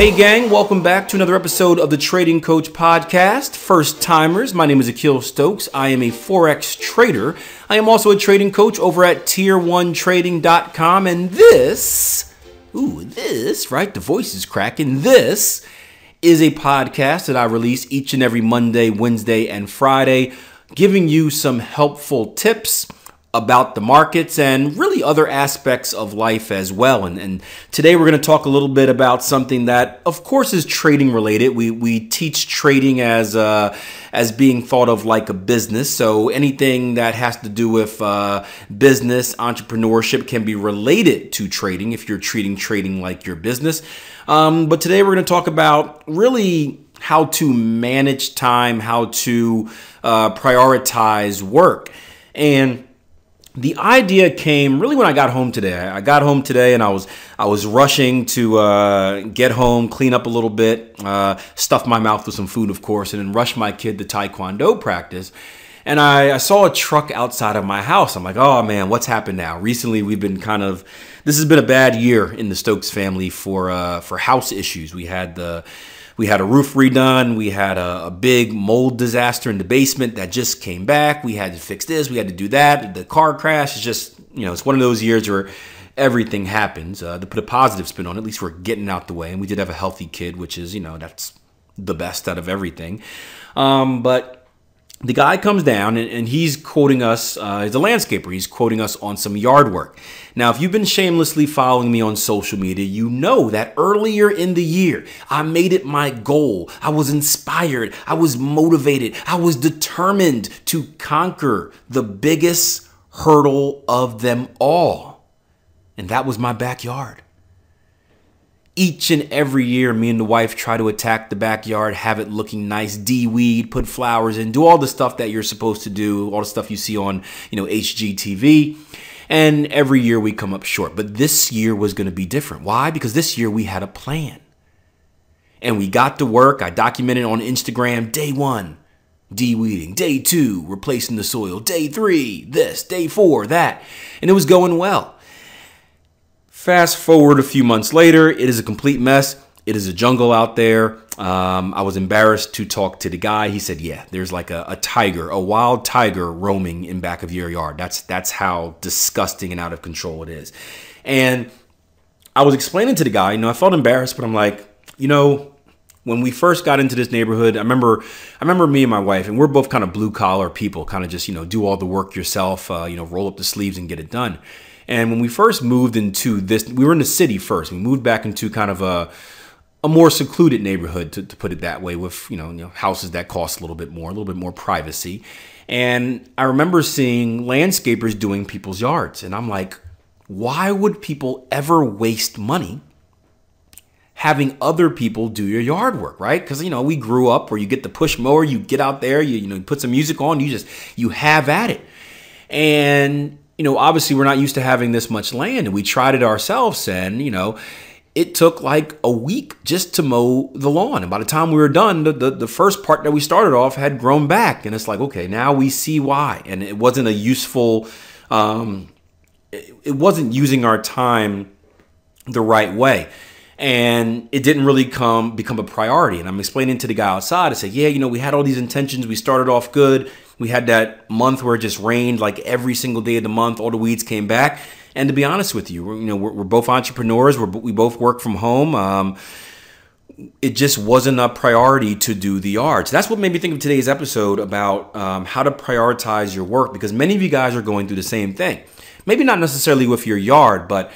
Hey gang, welcome back to another episode of the Trading Coach Podcast. First timers, my name is Akil Stokes. I am a Forex trader. I am also a trading coach over at tier1trading.com. And this, right? The voice is cracking. This is a podcast that I release each and every Monday, Wednesday, and Friday, giving you some helpful tips about the markets and really other aspects of life as well. And today we're going to talk a little bit about something that, of course, is trading related. We teach trading as being thought of like a business. So anything that has to do with business, entrepreneurship can be related to trading if you're treating trading like your business. But today we're going to talk about really how to manage time, how to prioritize work. And the idea came really when I got home today. I got home today and I was rushing to get home, clean up a little bit, stuff my mouth with some food, of course, and then rush my kid to Taekwondo practice. And I saw a truck outside of my house. I'm like, oh man, what's happened now? Recently, we've been this has been a bad year in the Stokes family for house issues. We had a roof redone. We had a big mold disaster in the basement that just came back. We had to fix this. We had to do that. The car crash is just, it's one of those years where everything happens. To put a positive spin on it, at least we're getting out the way. And we did have a healthy kid, which is, that's the best out of everything. But the guy comes down and he's quoting us, he's a landscaper, he's quoting us on some yard work. Now, if you've been shamelessly following me on social media, you know that earlier in the year, I made it my goal. I was inspired. I was motivated. I was determined to conquer the biggest hurdle of them all. And that was my backyard. Each and every year, me and the wife try to attack the backyard, have it looking nice, de-weed, put flowers in, do all the stuff that you're supposed to do, all the stuff you see on, HGTV. And every year we come up short. But this year was going to be different. Why? Because this year we had a plan. And we got to work. I documented on Instagram, day 1, de-weeding. Day 2, replacing the soil. Day 3, this. Day 4, that. And it was going well. Fast forward a few months later, it is a complete mess. It is a jungle out there. I was embarrassed to talk to the guy. He said, yeah, there's like a tiger, a wild tiger roaming in back of your yard. That's how disgusting and out of control it is. And I was explaining to the guy, I felt embarrassed, but I'm like, when we first got into this neighborhood, I remember me and my wife, and we're both kind of blue collar people, kind of just, do all the work yourself, roll up the sleeves and get it done. And when we first moved into this, we were in the city first. We moved back into kind of a more secluded neighborhood, to put it that way, with houses that cost a little bit more privacy. And I remember seeing landscapers doing people's yards, and I'm like, why would people ever waste money having other people do your yard work, right? Because we grew up where you get the push mower, you get out there, you put some music on, you have at it, and obviously we're not used to having this much land, and we tried it ourselves, and, it took like a week just to mow the lawn. And by the time we were done, the first part that we started off had grown back, and it's like, okay, now we see why. And it wasn't a useful, it wasn't using our time the right way. And it didn't really become a priority. And I'm explaining to the guy outside, I said, yeah, we had all these intentions. We started off good. We had that month where it just rained like every single day of the month. All the weeds came back. And to be honest with you, we're both entrepreneurs. We both work from home. It just wasn't a priority to do the yard. So that's what made me think of today's episode about how to prioritize your work, because many of you guys are going through the same thing. Maybe not necessarily with your yard, but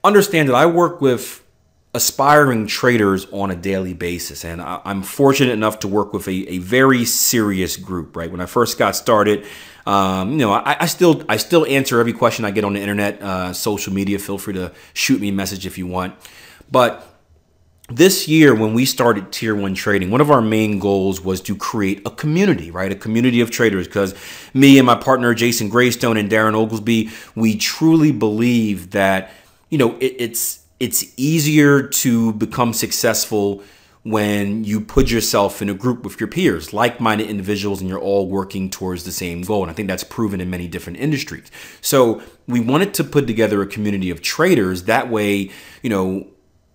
understand that I work with aspiring traders on a daily basis. And I'm fortunate enough to work with a very serious group, right? When I first got started, I still answer every question I get on the internet, social media. Feel free to shoot me a message if you want. But this year, when we started Tier 1 Trading, one of our main goals was to create a community, right? A community of traders, because me and my partner, Jason Greystone and Darren Oglesby, we truly believe that, it's easier to become successful when you put yourself in a group with your peers, like-minded individuals, and you're all working towards the same goal. And I think that's proven in many different industries. So we wanted to put together a community of traders. That way,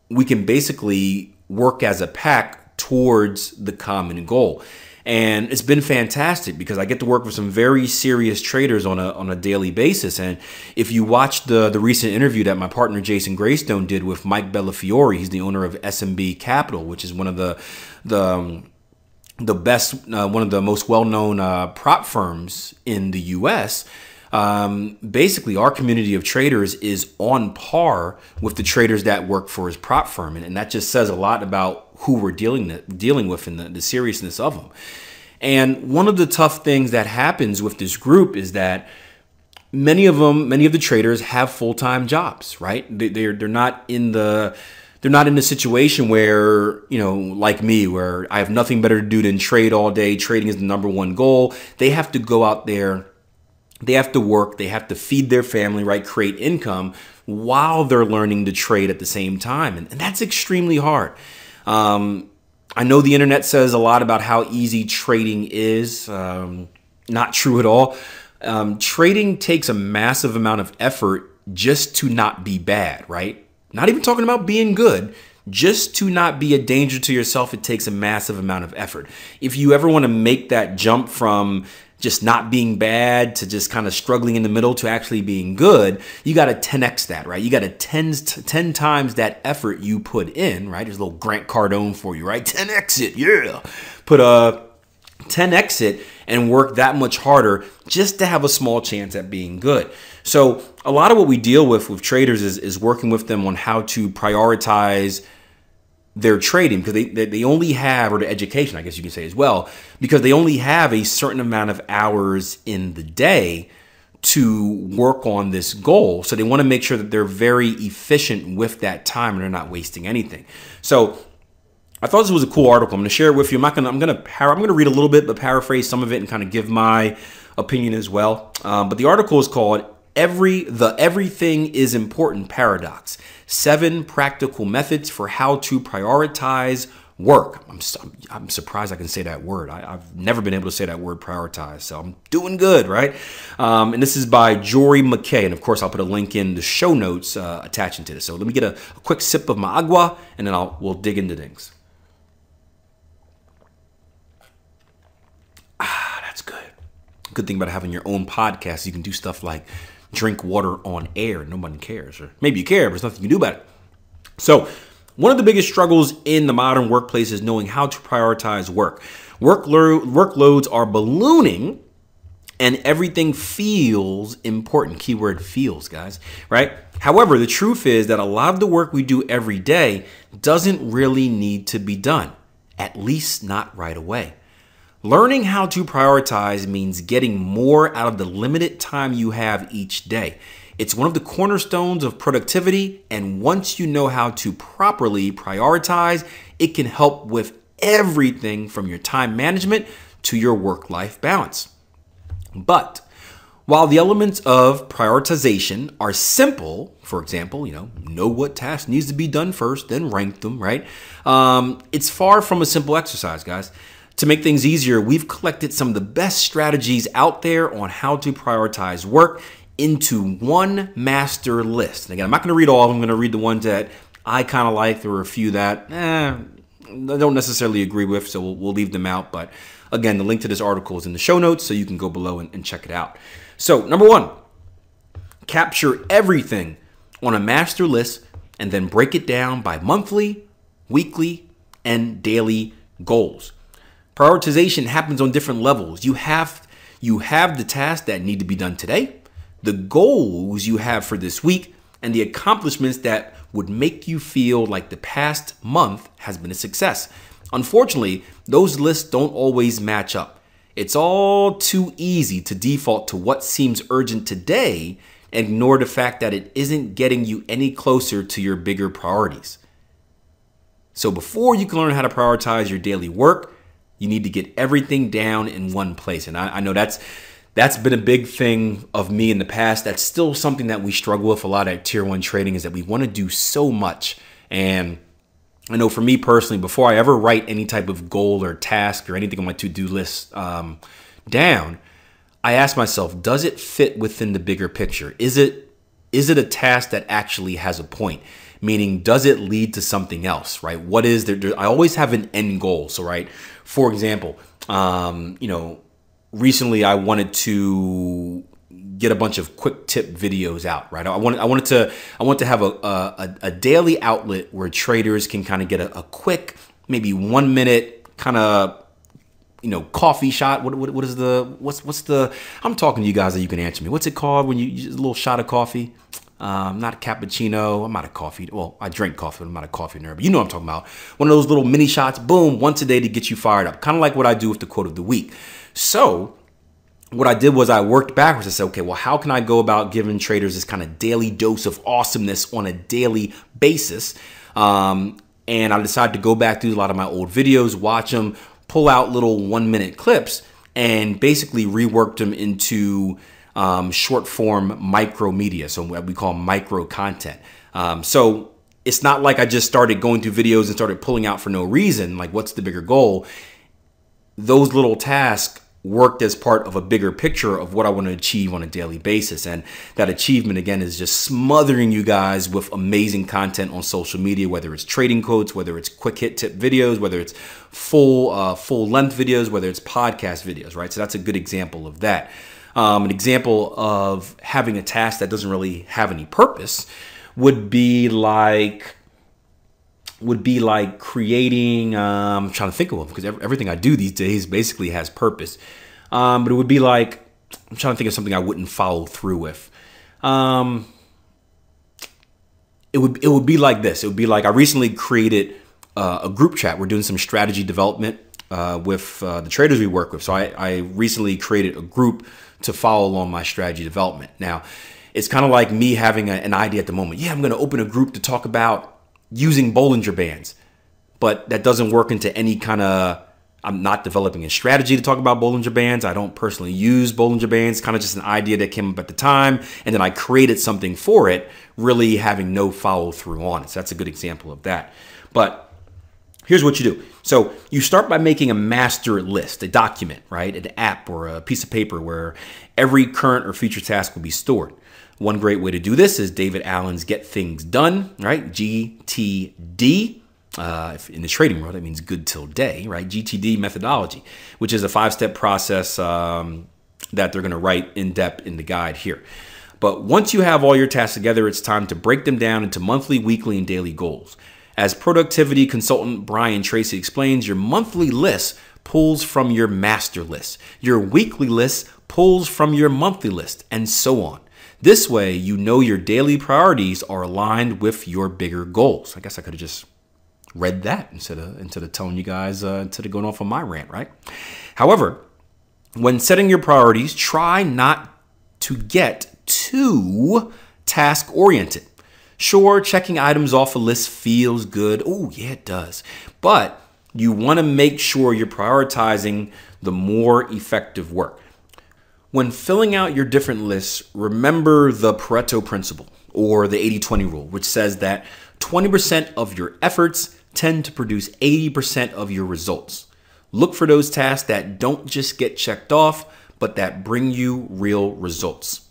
we can basically work as a pack towards the common goal. And it's been fantastic because I get to work with some very serious traders on a daily basis. And if you watch the recent interview that my partner Jason Greystone did with Mike Bellafiore, he's the owner of SMB Capital, which is one of the best, one of the most well-known prop firms in the U.S. Basically, our community of traders is on par with the traders that work for his prop firm. And that just says a lot about who we're dealing with and the seriousness of them. And one of the tough things that happens with this group is that many of the traders have full-time jobs, right? They're not in the situation where, like me, where I have nothing better to do than trade all day. Trading is the number one goal. They have to go out there. They have to work. They have to feed their family, right? Create income while they're learning to trade at the same time. And that's extremely hard. I know the internet says a lot about how easy trading is. Not true at all. Trading takes a massive amount of effort just to not be bad, right? Not even talking about being good. Just to not be a danger to yourself, it takes a massive amount of effort. If you ever want to make that jump from just not being bad to just kind of struggling in the middle to actually being good, you got to 10x that, right? You got to 10 times that effort you put in, right? There's a little Grant Cardone for you, right? 10x it, yeah. Put a 10x it and work that much harder just to have a small chance at being good. So a lot of what we deal with traders is working with them on how to prioritize their trading, because they only have, or their education, I guess you can say as well, because they only have a certain amount of hours in the day to work on this goal. So they want to make sure that they're very efficient with that time and they're not wasting anything. So I thought this was a cool article. I'm going to share it with you. I'm going to read a little bit, but paraphrase some of it and kind of give my opinion as well. But the article is called The Everything is Important Paradox: 7 Practical Methods for How to Prioritize Work. I'm surprised I can say that word. I've never been able to say that word, prioritize. So I'm doing good, right? And this is by Jory McKay. And of course, I'll put a link in the show notes attaching to this. So let me get a quick sip of my agua and then we'll dig into things. That's good. Good thing about having your own podcast, you can do stuff like drink water on air. Nobody cares, or maybe you care, but there's nothing you can do about it. So one of the biggest struggles in the modern workplace is knowing how to prioritize work. Workloads are ballooning and everything feels important. Keyword feels, guys, right? However, the truth is that a lot of the work we do every day doesn't really need to be done, at least not right away. Learning how to prioritize means getting more out of the limited time you have each day. It's one of the cornerstones of productivity, and once you know how to properly prioritize, it can help with everything from your time management to your work-life balance. But while the elements of prioritization are simple, for example, know what task needs to be done first, then rank them, right? It's far from a simple exercise, guys. To make things easier, we've collected some of the best strategies out there on how to prioritize work into one master list. And again, I'm not going to read all of them. I'm going to read the ones that I kind of like. There were a few that I don't necessarily agree with, so we'll leave them out. But again, the link to this article is in the show notes, so you can go below and check it out. So number 1, capture everything on a master list and then break it down by monthly, weekly, and daily goals. Prioritization happens on different levels. You have the tasks that need to be done today, the goals you have for this week, and the accomplishments that would make you feel like the past month has been a success. Unfortunately, those lists don't always match up. It's all too easy to default to what seems urgent today and ignore the fact that it isn't getting you any closer to your bigger priorities. So before you can learn how to prioritize your daily work, you need to get everything down in one place. And I know that's been a big thing of me in the past. That's still something that we struggle with a lot at Tier 1 Trading, is that we want to do so much. And I know for me personally, before I ever write any type of goal or task or anything on my to-do list down, I ask myself, does it fit within the bigger picture? Is it a task that actually has a point? Meaning, does it lead to something else, right? What is there? I always have an end goal. So, right, for example, recently I wanted to get a bunch of quick tip videos out, right? I want to have a daily outlet where traders can kind of get a quick, maybe 1 minute kind of, coffee shot. What's the, I'm talking to you guys that you can answer me. What's it called when you use a little shot of coffee? Not a cappuccino. I'm not a coffee. Well, I drink coffee, but I'm not a coffee nerd. But you know what I'm talking about. One of those little mini shots, boom, once a day to get you fired up. Kind of like what I do with the quote of the week. So what I did was I worked backwards. I said, okay, well, how can I go about giving traders this kind of daily dose of awesomeness on a daily basis? And I decided to go back through a lot of my old videos, watch them, pull out little 1 minute clips, and basically reworked them into short form micro media. So what we call micro content. So it's not like I just started going through videos and started pulling out for no reason. Like, what's the bigger goal? Those little tasks worked as part of a bigger picture of what I want to achieve on a daily basis. And that achievement, again, is just smothering you guys with amazing content on social media, whether it's trading quotes, whether it's quick hit tip videos, whether it's full length videos, whether it's podcast videos, right? So that's a good example of that. An example of having a task that doesn't really have any purpose would be like creating, I'm trying to think of one because everything I do these days basically has purpose. But it would be like, I'm trying to think of something I wouldn't follow through with. It would be like this. It would be like I recently created a group chat. We're doing some strategy development with the traders we work with. So I recently created a group to follow along my strategy development. Now, it's kind of like me having an idea at the moment. Yeah, I'm going to open a group to talk about using Bollinger Bands, but that doesn't work into any kind of, I'm not developing a strategy to talk about Bollinger Bands. I don't personally use Bollinger Bands, kind of just an idea that came up at the time. And then I created something for it, really having no follow through on it. So that's a good example of that. But here's what you do. So you start by making a master list, a document, right? An app or a piece of paper where every current or future task will be stored. One great way to do this is David Allen's Get Things Done, right? GTD. In the trading world, that means good till day, right? GTD methodology, which is a 5-step process that they're going to write in depth in the guide here. But once you have all your tasks together, it's time to break them down into monthly, weekly, and daily goals. As productivity consultant Brian Tracy explains, your monthly list pulls from your master list. Your weekly list pulls from your monthly list, and so on. This way, you know your daily priorities are aligned with your bigger goals. I guess I could have just read that instead of telling you guys, instead of going off on my rant, right? However, when setting your priorities, try not to get too task-oriented. Sure, checking items off a list feels good. Oh, yeah, it does. But you want to make sure you're prioritizing the more effective work. When filling out your different lists, remember the Pareto principle or the 80-20 rule, which says that 20% of your efforts tend to produce 80% of your results. Look for those tasks that don't just get checked off, but that bring you real results.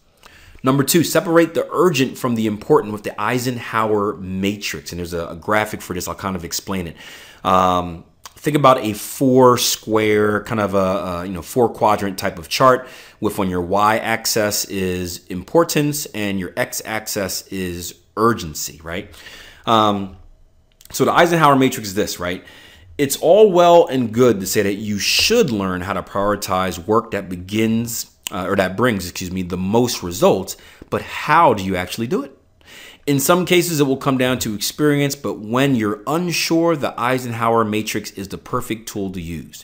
Number 2, separate the urgent from the important with the Eisenhower matrix. And there's a graphic for this. I'll kind of explain it. Think about a 4-square, kind of a 4-quadrant type of chart with on your y-axis is importance and your x-axis is urgency, right? So the Eisenhower matrix is this, right? It's all well and good to say that you should learn how to prioritize work that brings, the most results, but how do you actually do it? In some cases, it will come down to experience, but when you're unsure, the Eisenhower matrix is the perfect tool to use.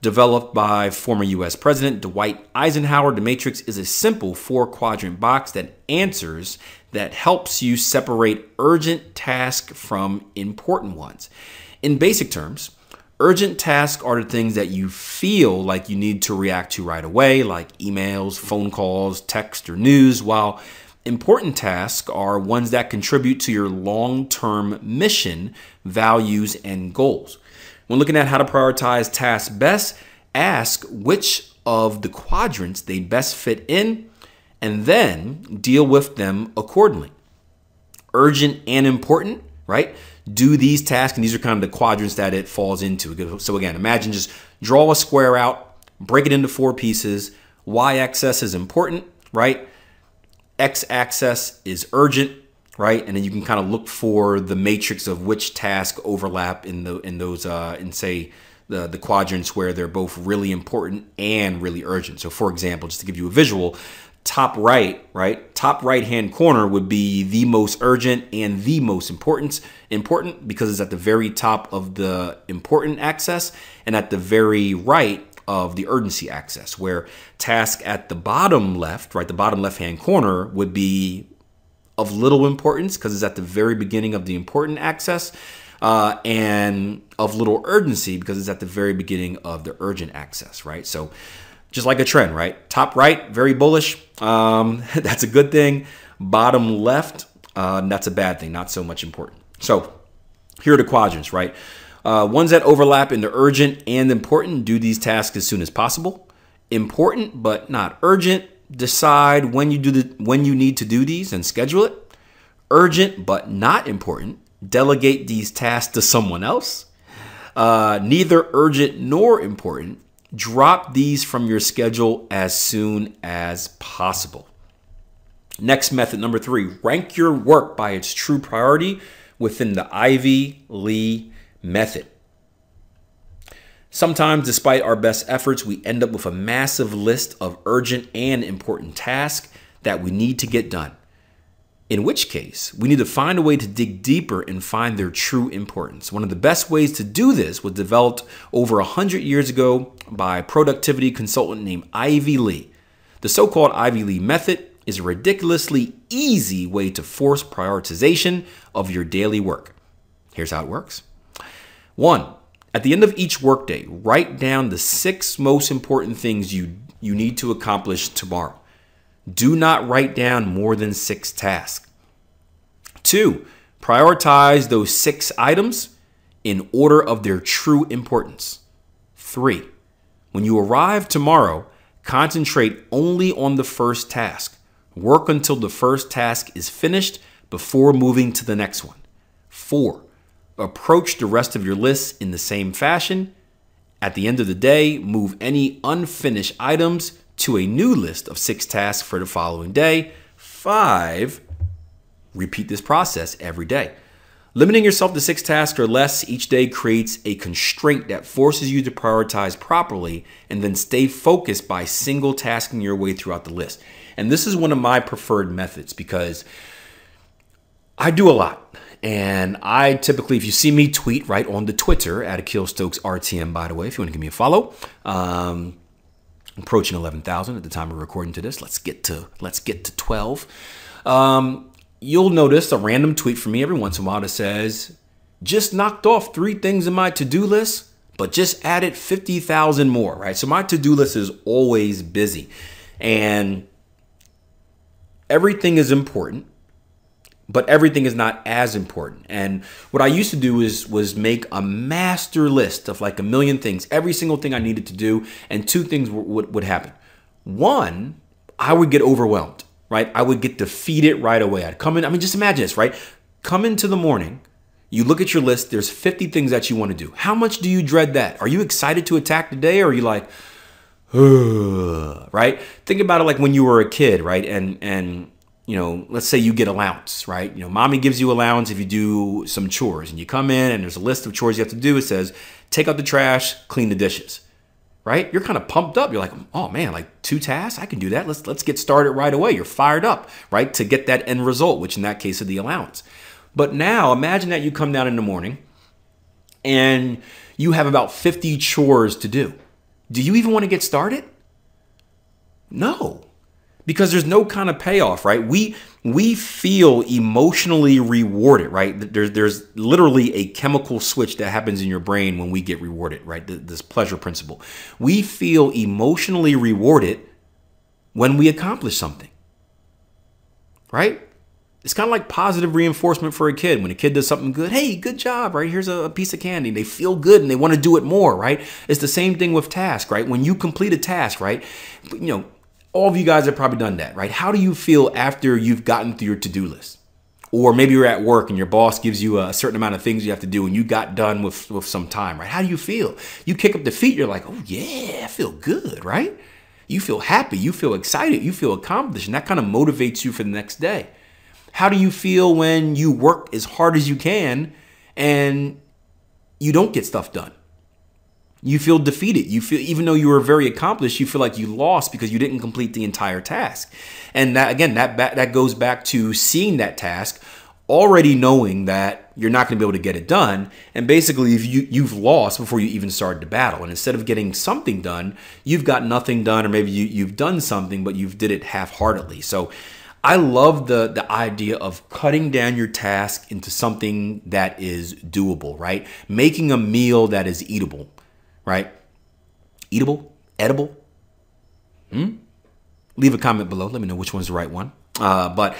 Developed by former U.S. President Dwight Eisenhower, the matrix is a simple 4-quadrant box that helps you separate urgent tasks from important ones. In basic terms, urgent tasks are the things that you feel like you need to react to right away, like emails, phone calls, text, or news, while important tasks are ones that contribute to your long-term mission, values, and goals. When looking at how to prioritize tasks best, ask which of the quadrants they best fit in, and then deal with them accordingly. urgent and important, right? Do these tasks, and these are kind of the quadrants that it falls into. So again, imagine just draw a square out, break it into 4 pieces. Y-axis is important, right? X-axis is urgent, right? And then you can kind of look for the matrix of which task overlap in say the quadrants where they're both really important and really urgent. So for example, just to give you a visual, top right, right? Top right-hand corner would be the most urgent and the most important because it's at the very top of the important axis and at the very right of the urgency axis, where task at the bottom left, right? The bottom left-hand corner would be of little importance because it's at the very beginning of the important axis, and of little urgency because it's at the very beginning of the urgent axis, right? So just like a trend, right? Top right, very bullish. That's a good thing. Bottom left, that's a bad thing, not so much important. So here are the quadrants, right? Ones that overlap in the urgent and important, do these tasks as soon as possible. Important but not urgent, decide when you need to do these and schedule it. Urgent but not important, delegate these tasks to someone else. Neither urgent nor important, drop these from your schedule as soon as possible. Next method, number 3, rank your work by its true priority within the Ivy Lee method. Sometimes, despite our best efforts, we end up with a massive list of urgent and important tasks that we need to get done. In which case, we need to find a way to dig deeper and find their true importance. One of the best ways to do this was developed over 100 years ago by a productivity consultant named Ivy Lee. The so-called Ivy Lee method is a ridiculously easy way to force prioritization of your daily work. Here's how it works. 1, at the end of each workday, write down the 6 most important things you need to accomplish tomorrow. Do not write down more than 6 tasks. 2, prioritize those 6 items in order of their true importance. 3, when you arrive tomorrow, concentrate only on the first task. Work until the first task is finished before moving to the next one. 4, approach the rest of your list in the same fashion. At the end of the day, move any unfinished items to a new list of 6 tasks for the following day. 5, repeat this process every day. Limiting yourself to 6 tasks or less each day creates a constraint that forces you to prioritize properly and then stay focused by single tasking your way throughout the list. And this is one of my preferred methods because I do a lot. And I typically, if you see me tweet right on the Twitter at Akil Stokes RTM, by the way, if you want to give me a follow, approaching 11,000 at the time of recording to this. Let's get to 12. You'll notice a random tweet from me every once in a while that says, just knocked off 3 things in my to-do list, but just added 50,000 more, right? So my to-do list is always busy and everything is important, but everything is not as important. And what I used to do was make a master list of like 1 million things, every single thing I needed to do, and 2 things would happen. 1, I would get overwhelmed, right? I would get defeated right away. I'd come in, just imagine this, right? Come into the morning, you look at your list, there's 50 things that you want to do. How much do you dread that? Are you excited to attack the day, or are you like, ugh, right? Think about it like when you were a kid, right? And you know, let's say you get allowance, right? You know, mommy gives you allowance if you do some chores, and you come in and there's a list of chores you have to do. It says, take out the trash, clean the dishes, right? You're kind of pumped up. You're like, oh man, like 2 tasks, I can do that. Let's get started right away. You're fired up, right? To get that end result, which in that case is the allowance. But now imagine that you come down in the morning and you have about 50 chores to do. Do you even want to get started? No. Because there's no kind of payoff, right? We feel emotionally rewarded, right? There's literally a chemical switch that happens in your brain when we get rewarded, right? This pleasure principle. We feel emotionally rewarded when we accomplish something, right? It's kind of like positive reinforcement for a kid. When a kid does something good, hey, good job, right? Here's a piece of candy. They feel good and they want to do it more, right? It's the same thing with tasks, right? When you complete a task, right? You know, all of you guys have probably done that, right? How do you feel after you've gotten through your to-do list? Or maybe you're at work and your boss gives you a certain amount of things you have to do and you got done with some time, right? How do you feel? You kick up the feet, you're like, oh yeah, I feel good, right? You feel happy, you feel excited, you feel accomplished, and that kind of motivates you for the next day. How do you feel when you work as hard as you can and you don't get stuff done? You feel defeated. You feel, even though you were very accomplished, you feel like you lost because you didn't complete the entire task. And that, again, that goes back to seeing that task, already knowing that you're not going to be able to get it done. And basically, if you've lost before you even started the battle. And instead of getting something done, you've got nothing done, or maybe you've done something, but you've did it half-heartedly. So I love the idea of cutting down your task into something that is doable, right? Making a meal that is eatable. Right? Eatable? Edible? Leave a comment below. Let me know which one's the right one. But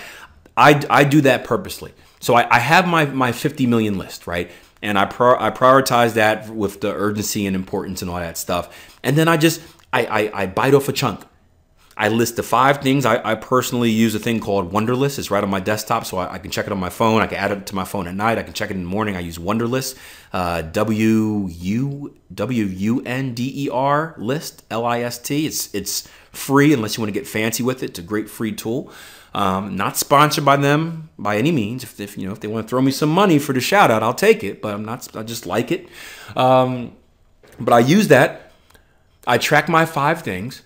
I do that purposely. So I have my 50 million list, right? And I prioritize that with the urgency and importance and all that stuff. And then I bite off a chunk. I list the 5 things. I personally use a thing called Wunderlist. It's right on my desktop, so I can check it on my phone. I can add it to my phone at night. I can check it in the morning. I use Wunderlist, WUNDER list, LIST. It's free unless you want to get fancy with it. It's a great free tool. Not sponsored by them by any means. If they want to throw me some money for the shout out, I'll take it. But I just like it. But I use that. I track my 5 things.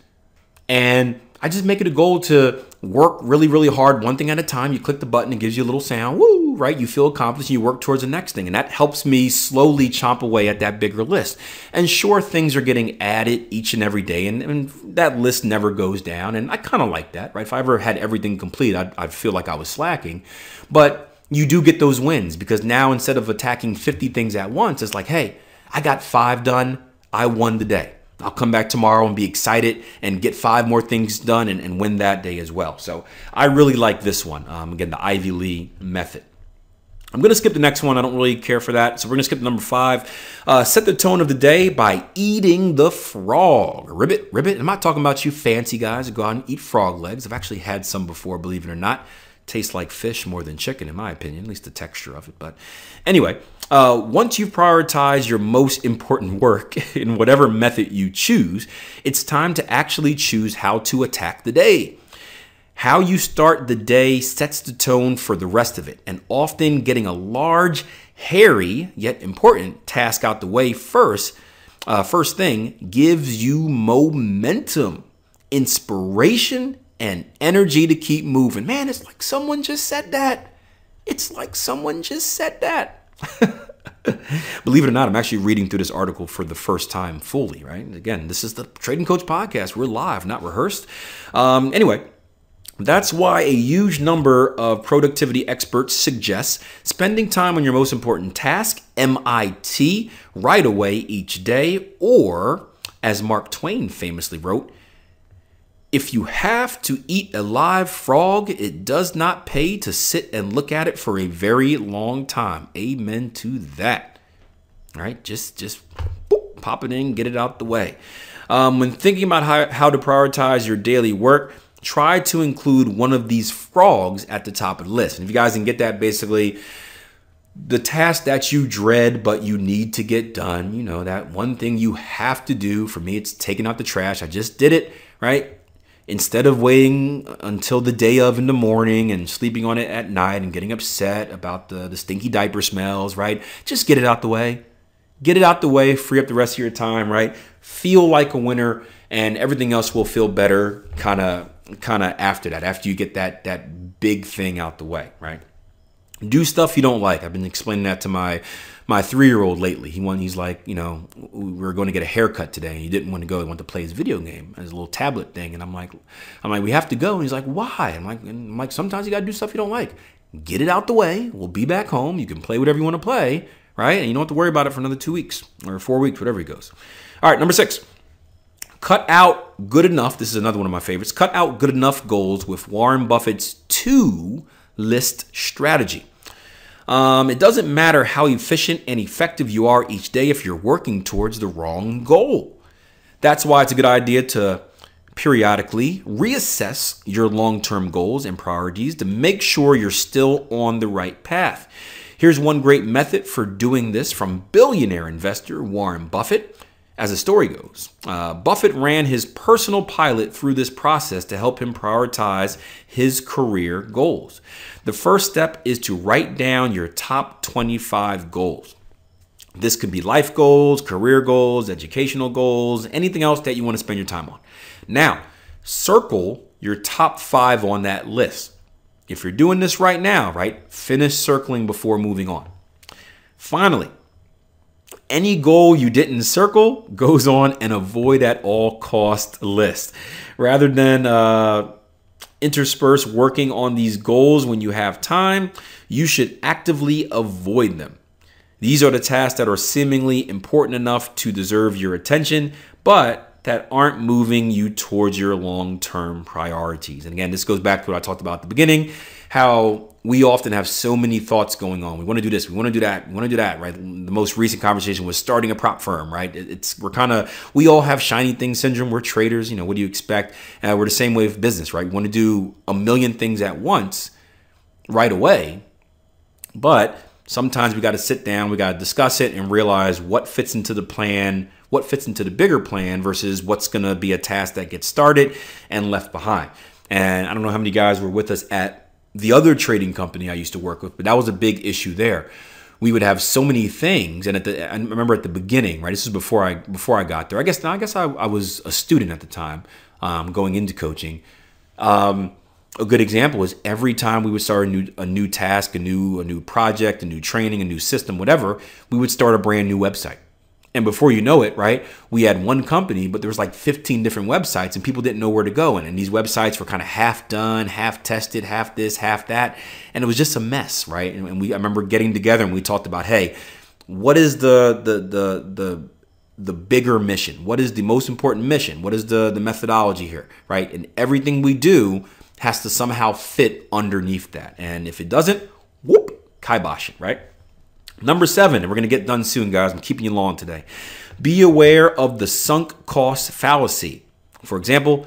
And I just make it a goal to work really, really hard, one thing at a time. You click the button, it gives you a little sound, woo, right? You feel accomplished, and you work towards the next thing. And that helps me slowly chomp away at that bigger list. And sure, things are getting added each and every day, and that list never goes down. And I kind of like that, right? If I ever had everything complete, I'd feel like I was slacking. But you do get those wins, because now instead of attacking 50 things at once, it's like, hey, I got 5 done. I won the day. I'll come back tomorrow and be excited and get 5 more things done and win that day as well. So I really like this one. Again, the Ivy Lee method. I'm going to skip the next one. I don't really care for that. So we're going to skip to number 5. Set the tone of the day by eating the frog. Ribbit. I'm not talking about you fancy guys who go out and eat frog legs. I've actually had some before, believe it or not. Tastes like fish more than chicken, in my opinion, at least the texture of it. But anyway, once you've prioritized your most important work in whatever method you choose, it's time to actually choose how to attack the day. How you start the day sets the tone for the rest of it, and often getting a large, hairy, yet important task out the way first thing gives you momentum, inspiration, and energy to keep moving. Man, it's like someone just said that. It's like someone just said that. Believe it or not, I'm actually reading through this article for the first time fully, right? Again, this is the Trading Coach Podcast. We're live, not rehearsed. Anyway, that's why a huge number of productivity experts suggest spending time on your most important task, MIT, right away each day, or, as Mark Twain famously wrote, if you have to eat a live frog, it does not pay to sit and look at it for a very long time. Amen to that. All right, just boop, pop it in, get it out the way. When thinking about how to prioritize your daily work, try to include one of these frogs at the top of the list. And if you guys can get that, basically, the task that you dread but you need to get done, you know, that one thing you have to do. For me, it's taking out the trash. I just did it, right? Instead of waiting until the day of in the morning and sleeping on it at night and getting upset about the stinky diaper smells, right? Just get it out the way. Get it out the way, free up the rest of your time, right? Feel like a winner, and everything else will feel better kind of after that, after you get that big thing out the way, right? Do stuff you don't like. I've been explaining that to my 3-year-old lately. He's like, you know, we were going to get a haircut today, and he didn't want to go. He wanted to play his video game, his little tablet thing. And I'm like, we have to go. And he's like, why? I'm like, sometimes you got to do stuff you don't like. Get it out the way. We'll be back home. You can play whatever you want to play, right? And you don't have to worry about it for another 2 weeks or 4 weeks, whatever he goes. All right, number 6. Cut out good enough. This is another one of my favorites. Cut out good enough goals with Warren Buffett's 2-list strategy. It doesn't matter how efficient and effective you are each day if you're working towards the wrong goal. That's why it's a good idea to Periodically reassess your long-term goals and priorities to make sure you're still on the right path. Here's one great method for doing this from billionaire investor Warren Buffett. As the story goes, Buffett ran his personal pilot through this process to help him prioritize his career goals. The first step is to write down your top 25 goals. This could be life goals, career goals, educational goals, anything else that you want to spend your time on. Now, circle your top 5 on that list. If you're doing this right now, right, finish circling before moving on. Finally, any goal you didn't circle goes on an avoid at all cost list. Rather than intersperse working on these goals when you have time, you should actively avoid them. These are the tasks that are seemingly important enough to deserve your attention, but that aren't moving you towards your long-term priorities. And again, this goes back to what I talked about at the beginning, how we often have so many thoughts going on. We want to do this, we want to do that, we want to do that, right? The most recent conversation was starting a prop firm, right? We all have shiny thing syndrome. We're traders, what do you expect? We're the same way with business, right? We want to do a million things at once right away, but sometimes we got to sit down, we got to discuss it and realize what fits into the plan, what fits into the bigger plan versus what's going to be a task that gets started and left behind. And I don't know how many guys were with us at the other trading company I used to work with, but that was a big issue there. We would have so many things, and I remember at the beginning, right? This is before I got there. I guess I was a student at the time, going into coaching. A good example is every time we would start a new task, a new project, a new training, a new system, whatever, we would start a brand new website. And before you know it, right, we had one company, but there was like 15 different websites and people didn't know where to go. And these websites were kind of half done, half tested, half this, half that. And it was just a mess, right? And I remember getting together and we talked about, hey, what is the bigger mission? What is the most important mission? What is the methodology here, right? And everything we do has to somehow fit underneath that. And if it doesn't, whoop, kibosh it, right? Number 7, and we're going to get done soon, guys. I'm keeping you long today. Be aware of the sunk cost fallacy. For example,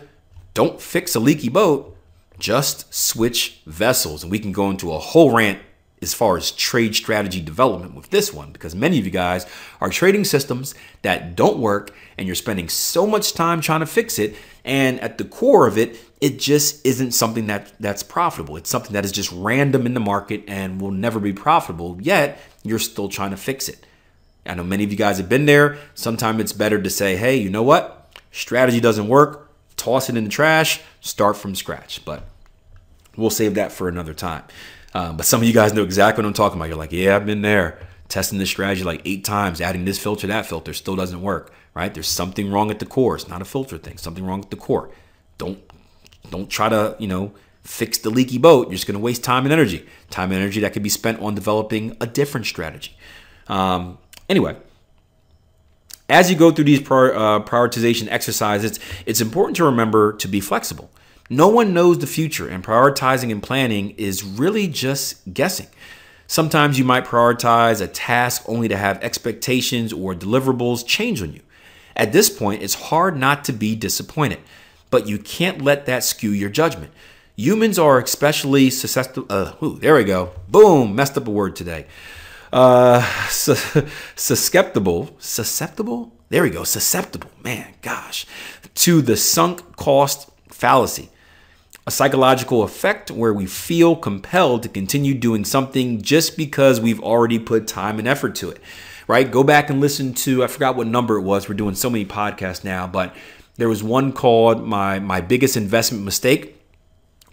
don't fix a leaky boat, just switch vessels. And we can go into a whole rant as far as trade strategy development with this one, because many of you guys are trading systems that don't work and you're spending so much time trying to fix it. And at the core of it, it just isn't something that's profitable. It's something that is just random in the market and will never be profitable, yet you're still trying to fix it. I know many of you guys have been there. Sometimes it's better to say, hey, you know what? Strategy doesn't work. Toss it in the trash. Start from scratch. But we'll save that for another time. But some of you guys know exactly what I'm talking about. You're like, yeah, I've been there. Testing this strategy like 8 times, adding this filter, that filter, still doesn't work, right? There's something wrong at the core. It's not a filter thing. Something wrong at the core. Don't try to, fix the leaky boat. You're just going to waste time and energy. Time and energy that could be spent on developing a different strategy. Anyway, as you go through these prioritization exercises, it's important to remember to be flexible. No one knows the future, and prioritizing and planning is really just guessing. Sometimes you might prioritize a task only to have expectations or deliverables change on you. At this point, it's hard not to be disappointed, but you can't let that skew your judgment. Humans are especially susceptible. There we go. Boom. Messed up a word today. Susceptible. There we go. Susceptible. Man, gosh. To the sunk cost fallacy. A psychological effect where we feel compelled to continue doing something just because we've already put time and effort to it, right? Go back and listen to, I forgot what number it was. We're doing so many podcasts now, but there was one called My Biggest Investment Mistake,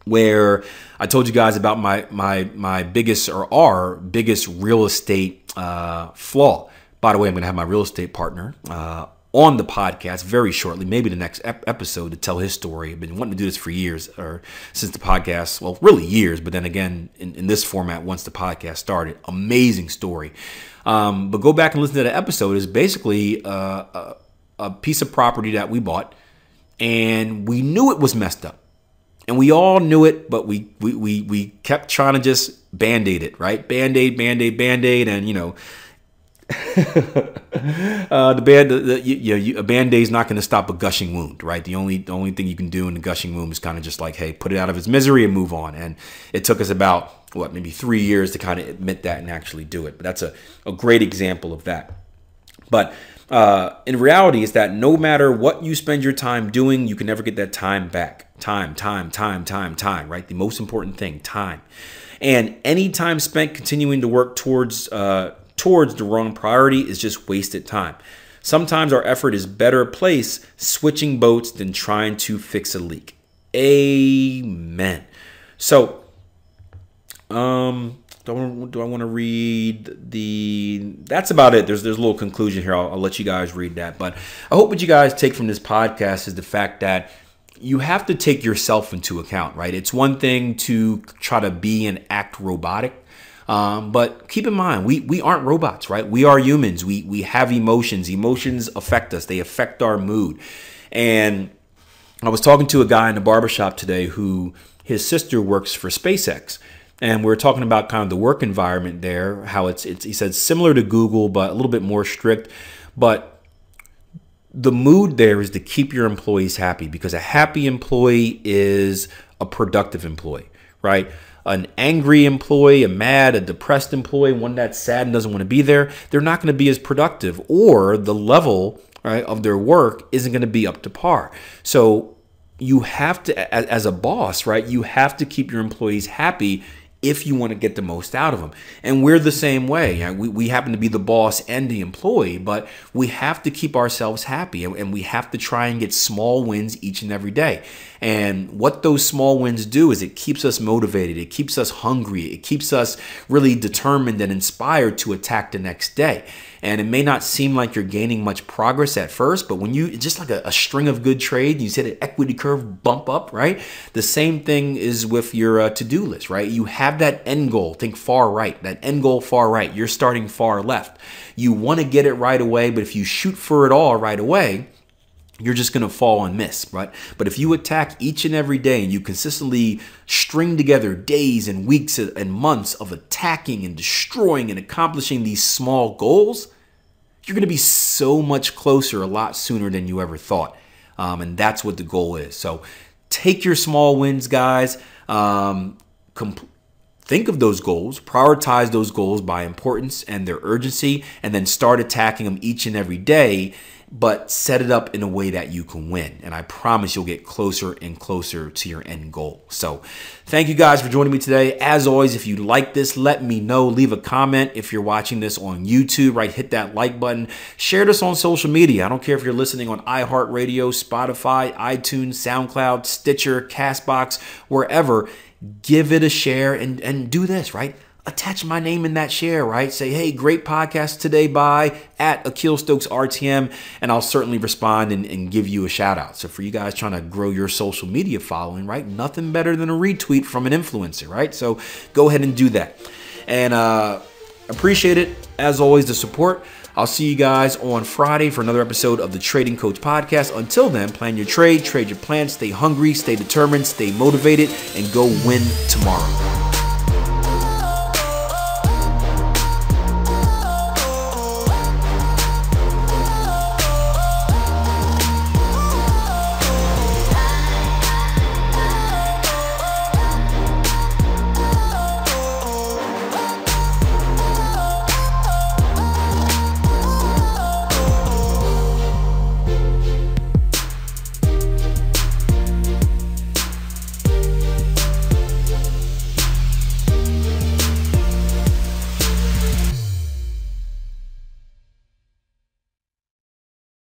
where I told you guys about my biggest, or our biggest real estate flaw. By the way, I'm going to have my real estate partner on the podcast very shortly, maybe the next episode, to tell his story. I've been wanting to do this for years, or since the podcast, well, really years, but then again, in this format, once the podcast started. Amazing story. But go back and listen to the episode. It's basically a piece of property that we bought, and we knew it was messed up. And we all knew it, but we kept trying to just Band-Aid it, right? Band-Aid. And, A Band-Aid is not going to stop a gushing wound, right? The only thing you can do in the gushing wound is kind of just like, hey, put it out of its misery and move on. And it took us about, maybe 3 years to kind of admit that and actually do it. But that's a great example of that. But in reality is that no matter what you spend your time doing, you can never get that time back. Time, right? The most important thing, time. And any time spent continuing to work towards the wrong priority is just wasted time. Sometimes our effort is better placed switching boats than trying to fix a leak. Amen. So, do I want to read that's about it. There's a little conclusion here. I'll let you guys read that. But I hope what you guys take from this podcast is the fact that you have to take yourself into account, right? It's one thing to try to be and act robotic. But keep in mind, we aren't robots, right? We are humans. We have emotions. Emotions affect us. They affect our mood. And I was talking to a guy in the barbershop today who his sister works for SpaceX. And we were talking about kind of the work environment there, how it's he said similar to Google, but a little bit more strict. But the mood there is to keep your employees happy, because a happy employee is a productive employee, right? An angry employee, a depressed employee, one that's sad and doesn't want to be there, they're not going to be as productive, or the level, right, of their work isn't going to be up to par. So you have to, as a boss, right, you have to keep your employees happy if you want to get the most out of them. And we're the same way. We happen to be the boss and the employee, but we have to keep ourselves happy, and we have to try and get small wins each and every day. And what those small wins do is it keeps us motivated. It keeps us hungry. It keeps us really determined and inspired to attack the next day. And it may not seem like you're gaining much progress at first, but when it's just like a string of good trades, you hit an equity curve bump up, right? The same thing is with your to-do list, right? You have that end goal, think far right, that end goal far right. You're starting far left. You want to get it right away, but if you shoot for it all right away, you're just going to fall and miss, right? But if you attack each and every day and you consistently string together days and weeks and months of attacking and destroying and accomplishing these small goals, you're going to be so much closer a lot sooner than you ever thought. And that's what the goal is. So take your small wins, guys. Think of those goals, prioritize those goals by importance and their urgency, and then start attacking them each and every day, but set it up in a way that you can win. And I promise you'll get closer and closer to your end goal. So thank you guys for joining me today. As always, if you like this, let me know. Leave a comment if you're watching this on YouTube, right? Hit that like button. Share this on social media. I don't care if you're listening on iHeartRadio, Spotify, iTunes, SoundCloud, Stitcher, CastBox, wherever. Give it a share and do this, right? Attach my name in that share, right? Say, hey, great podcast today by @Akil Stokes RTM, and I'll certainly respond and give you a shout out. So for you guys trying to grow your social media following, right? Nothing better than a retweet from an influencer, right? So go ahead and do that. And appreciate it, as always, the support. I'll see you guys on Friday for another episode of the Trading Coach Podcast. Until then, plan your trade your plan, stay hungry, stay determined, stay motivated, and go win tomorrow.